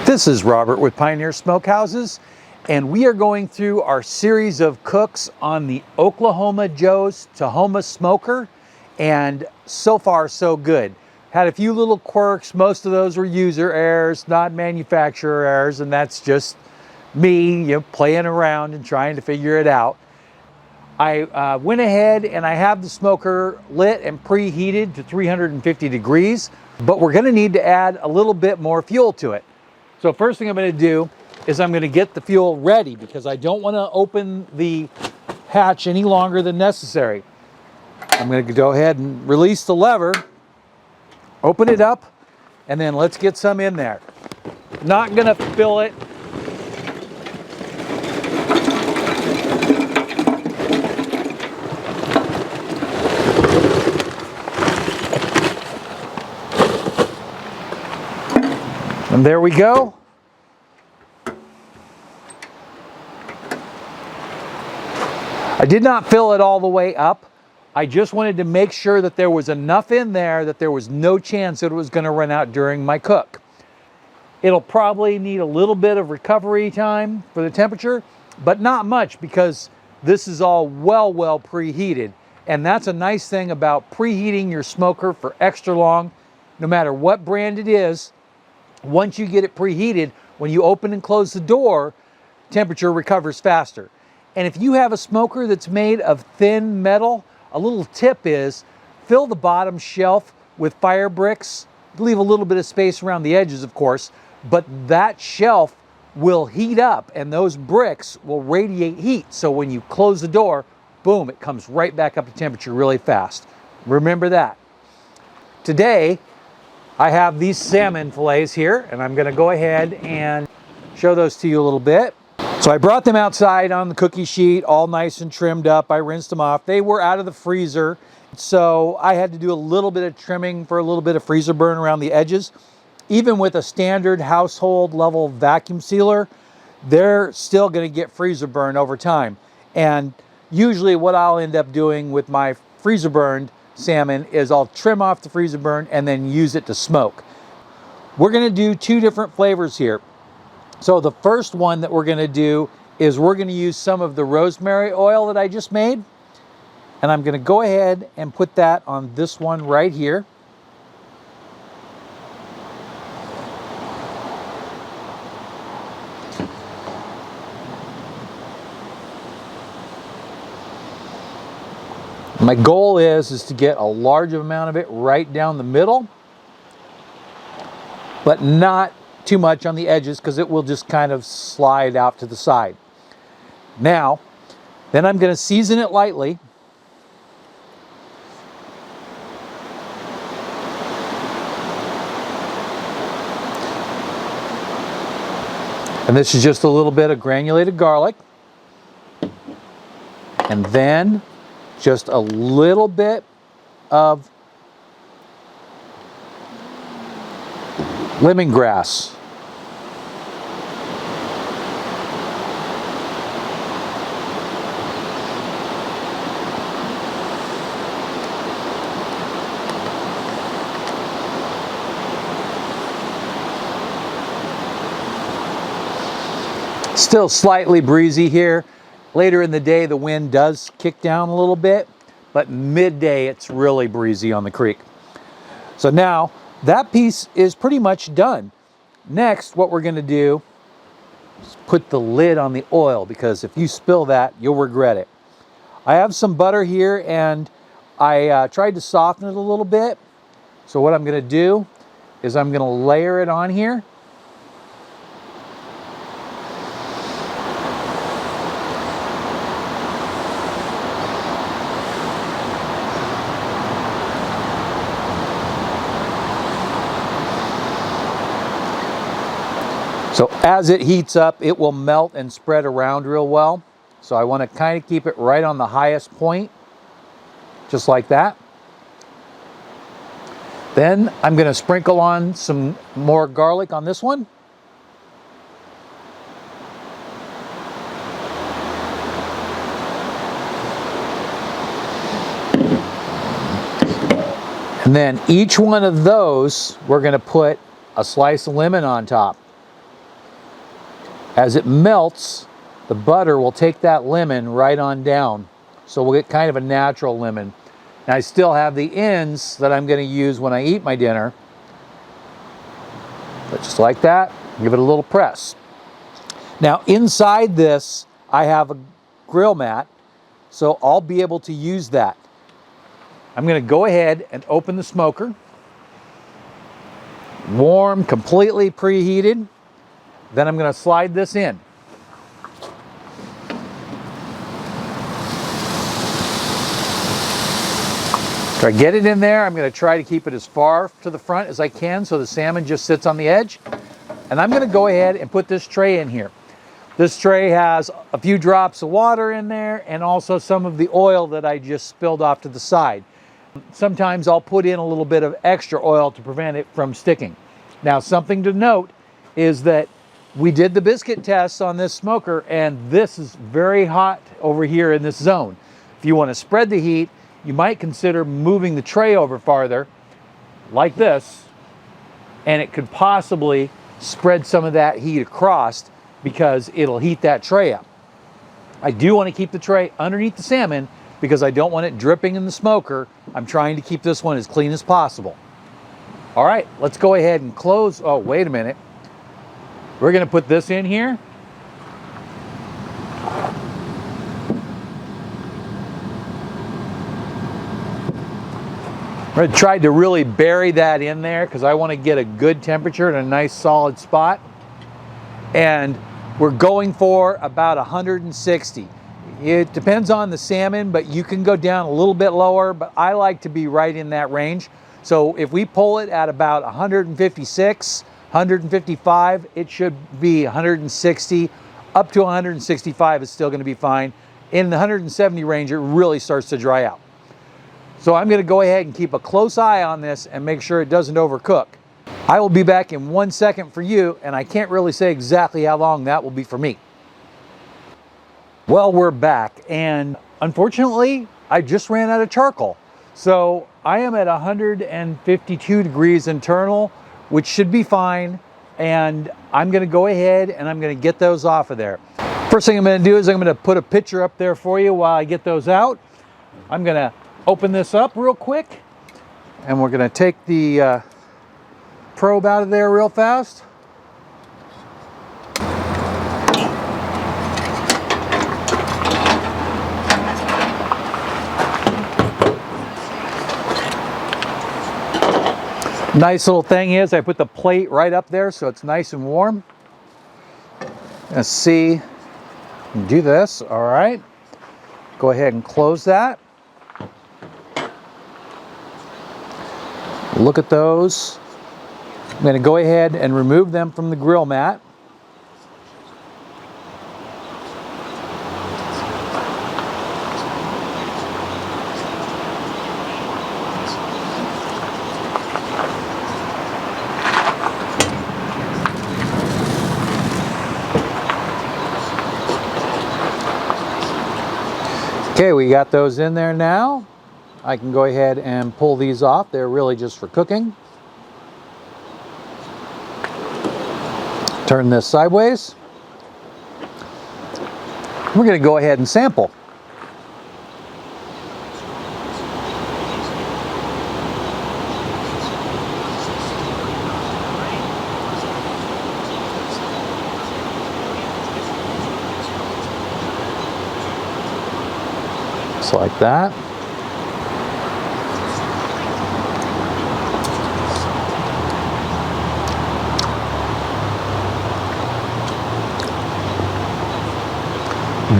This is Robert with Pioneer Smokehouses, and we are going through our series of cooks on the Oklahoma Joe Tahoma smoker, and so far so good. Had a few little quirks. Most of those were user errors, not manufacturer errors, and that's just me, playing around and trying to figure it out. I went ahead and I have the smoker lit and preheated to 350 degrees, but we're going to need to add a little bit more fuel to it. So first thing I'm going to do is I'm going to get the fuel ready because I don't want to open the hatch any longer than necessary. I'm going to go ahead and release the lever, open it up, and then let's get some in there. Not going to fill it. And there we go. I did not fill it all the way up. I just wanted to make sure that there was enough in there that there was no chance that it was going to run out during my cook. It'll probably need a little bit of recovery time for the temperature, but not much because this is all well preheated. And that's a nice thing about preheating your smoker for extra long, no matter what brand it is. Once you get it preheated, when you open and close the door, temperature recovers faster. And if you have a smoker that's made of thin metal, a little tip is fill the bottom shelf with fire bricks. Leave a little bit of space around the edges, of course, but that shelf will heat up and those bricks will radiate heat. So when you close the door, boom, it comes right back up to temperature really fast. Remember that. Today, I have these salmon fillets here, and I'm going to go ahead and show those to you a little bit. So I brought them outside on the cookie sheet, all nice and trimmed up. I rinsed them off. They were out of the freezer, so I had to do a little bit of trimming for a little bit of freezer burn around the edges. Even with a standard household level vacuum sealer, they're still going to get freezer burn over time. And usually what I'll end up doing with my freezer burned salmon is I'll trim off the freezer burn and then use it to smoke. We're going to do two different flavors here. So the first one that we're going to do is we're going to use some of the rosemary oil that I just made, and I'm going to go ahead and put that on this one right here. My goal is to get a large amount of it right down the middle, but not too much on the edges because it will just kind of slide out to the side. Now, then I'm going to season it lightly. And this is just a little bit of granulated garlic. And then just a little bit of lemongrass. Still slightly breezy here. Later in the day, the wind does kick down a little bit, but midday, it's really breezy on the creek. So now, that piece is pretty much done. Next, what we're going to do is put the lid on the oil, because if you spill that, you'll regret it. I have some butter here, and I tried to soften it a little bit. So what I'm going to do is I'm going to layer it on here. So as it heats up, it will melt and spread around real well. So I want to kind of keep it right on the highest point, just like that. Then I'm going to sprinkle on some more garlic on this one. And then each one of those, we're going to put a slice of lemon on top. As it melts, the butter will take that lemon right on down. So we'll get kind of a natural lemon. And I still have the ends that I'm going to use when I eat my dinner. But just like that, give it a little press. Now inside this, I have a grill mat, so I'll be able to use that. I'm going to go ahead and open the smoker. Warm, completely preheated. Then I'm going to slide this in. If I get it in there, I'm going to try to keep it as far to the front as I can so the salmon just sits on the edge. And I'm going to go ahead and put this tray in here. This tray has a few drops of water in there and also some of the oil that I just spilled off to the side. Sometimes I'll put in a little bit of extra oil to prevent it from sticking. Now, something to note is that we did the biscuit tests on this smoker, and this is very hot over here in this zone. If you want to spread the heat, you might consider moving the tray over farther, like this, and it could possibly spread some of that heat across because it'll heat that tray up. I do want to keep the tray underneath the salmon because I don't want it dripping in the smoker. I'm trying to keep this one as clean as possible. All right, let's go ahead and close. Oh, wait a minute. We're going to put this in here. I tried to really bury that in there because I want to get a good temperature and a nice solid spot. And we're going for about 160. It depends on the salmon, but you can go down a little bit lower, but I like to be right in that range. So if we pull it at about 156, 155, it should be 160. Up to 165 is still going to be fine. In the 170 range, it really starts to dry out. So I'm going to go ahead and keep a close eye on this and make sure it doesn't overcook. I will be back in 1 second for you, and I can't really say exactly how long that will be for me. Well, we're back, and unfortunately, I just ran out of charcoal. So I am at 152 degrees internal, which should be fine, and I'm going to go ahead and I'm going to get those off of there. First thing I'm going to do is I'm going to put a picture up there for you while I get those out. I'm going to open this up real quick, and we're going to take the probe out of there real fast. Nice little thing is I put the plate right up there so it's nice and warm. Let's see, do this, all right. Go ahead and close that. Look at those. I'm going to go ahead and remove them from the grill mat. Okay, we got those in there now. I can go ahead and pull these off. They're really just for cooking. Turn this sideways. We're going to go ahead and sample. Just like that.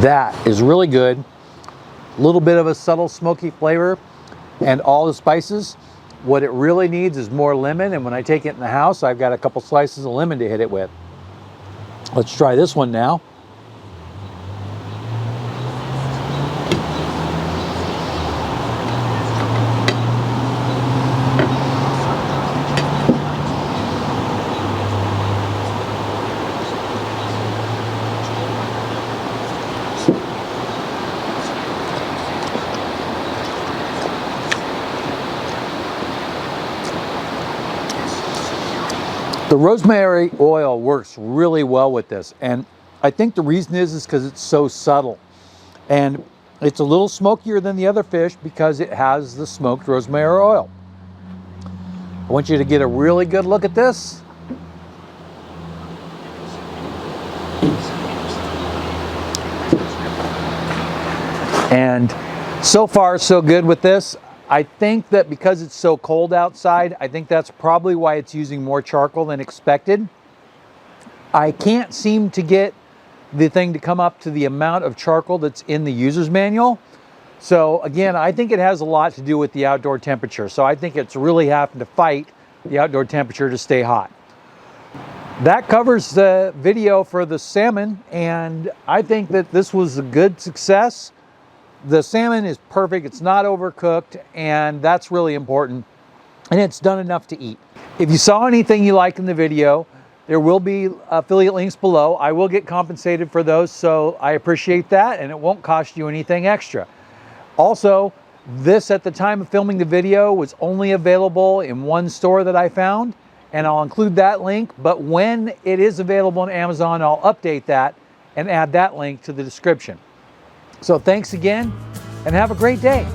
That is really good. A little bit of a subtle smoky flavor and all the spices. What it really needs is more lemon, and when I take it in the house, I've got a couple slices of lemon to hit it with. Let's try this one now. The rosemary oil works really well with this, and I think the reason is because it's so subtle. And it's a little smokier than the other fish because it has the smoked rosemary oil. I want you to get a really good look at this. And so far, so good with this. I think that because it's so cold outside, I think that's probably why it's using more charcoal than expected. I can't seem to get the thing to come up to the amount of charcoal that's in the user's manual. So again, I think it has a lot to do with the outdoor temperature. So I think it's really having to fight the outdoor temperature to stay hot. That covers the video for the salmon, and I think that this was a good success. The salmon is perfect, it's not overcooked, and that's really important. And it's done enough to eat. If you saw anything you liked in the video, there will be affiliate links below. I will get compensated for those, so I appreciate that, and it won't cost you anything extra. Also, this at the time of filming the video was only available in one store that I found, and I'll include that link, but when it is available on Amazon, I'll update that and add that link to the description. So thanks again, and have a great day.